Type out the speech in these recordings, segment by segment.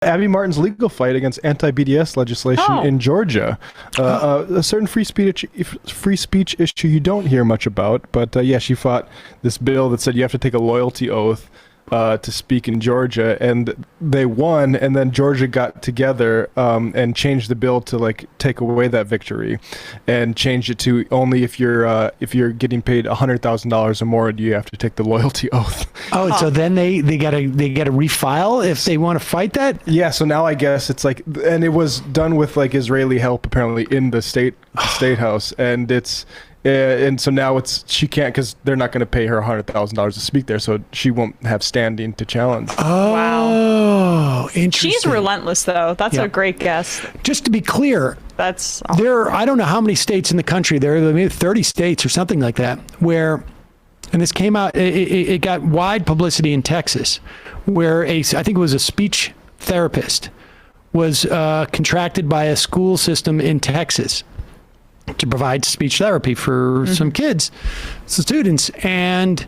Abby Martin's legal fight against anti-BDS legislation in Georgia. A certain free speech issue you don't hear much about, but yeah, she fought this bill that said you have to take a loyalty oath to speak in Georgia, and they won, and then Georgia got together and changed the bill to like take away that victory and changed it to only if you're getting paid $100,000 or more, do you have to take the loyalty oath. So then they gotta refile if they want to fight that? Yeah, so now I guess it's like, and it was done with like Israeli help apparently in the state house, and it's and so now she can't, because they're not going to pay her $100,000 to speak there, so she won't have standing to challenge. Oh, wow. Interesting. She's relentless, though. That's a great guess. Just to be clear, that's I don't know how many states in the country, there are maybe 30 states or something like that, where, and this came out, it got wide publicity in Texas, where I think it was a speech therapist was contracted by a school system in Texas to provide speech therapy for some kids, some students, and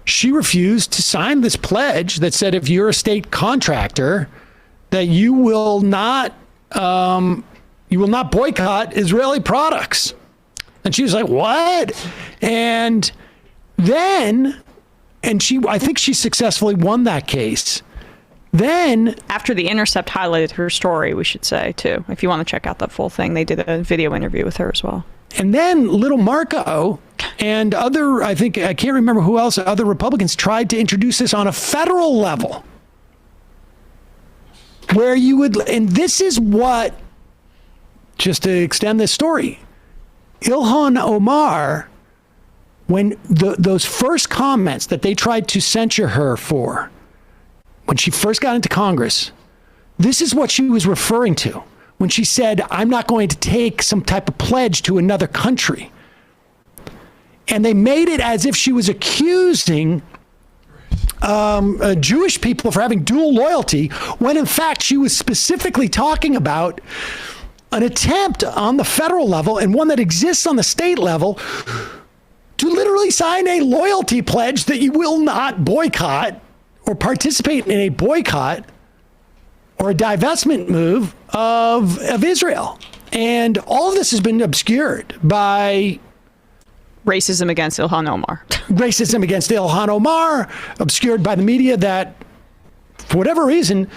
she refused to sign this pledge that said if you're a state contractor that you will not boycott Israeli products. And she was like, what? And then, I think she successfully won that case. Then, after The Intercept highlighted her story, we should say, too, if you want to check out that full thing, they did a video interview with her as well. And then little Marco and other, I can't remember who else, other Republicans tried to introduce this on a federal level. Where you would, and this is what, just to extend this story, Ilhan Omar, when those first comments that they tried to censure her for, when she first got into Congress, this is what she was referring to when she said, I'm not going to take some type of pledge to another country. And they made it as if she was accusing Jewish people for having dual loyalty, when in fact she was specifically talking about an attempt on the federal level and one that exists on the state level to literally sign a loyalty pledge that you will not boycott or participate in a boycott or a divestment move of Israel. And all of this has been obscured by racism against Ilhan Omar. Racism against Ilhan Omar, obscured by the media that, for whatever reason,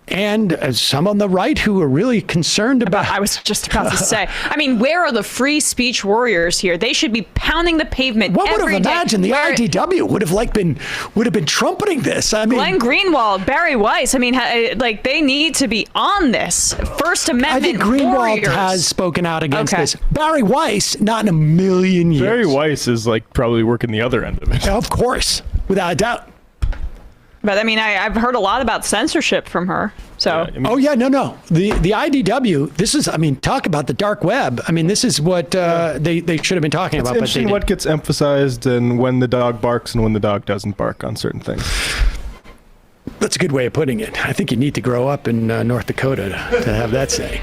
and some on the right who are really concerned about... I was just about to say, I mean, where are the free speech warriors here? They should be pounding the pavement every day. One would have imagined the IDW would have been trumpeting this. I mean, Glenn Greenwald, Bari Weiss, I mean, like, they need to be on this. First Amendment I think Greenwald warriors. Has spoken out against this. Bari Weiss, not in a million years. Bari Weiss is like probably working the other end of it. Of course, without a doubt. But I mean, I've heard a lot about censorship from her. So, yeah, no. The IDW. This is, I mean, talk about the dark web. I mean, this is what they should have been talking about. It's interesting what gets emphasized and when the dog barks and when the dog doesn't bark on certain things. That's a good way of putting it. I think you need to grow up in North Dakota to have that say.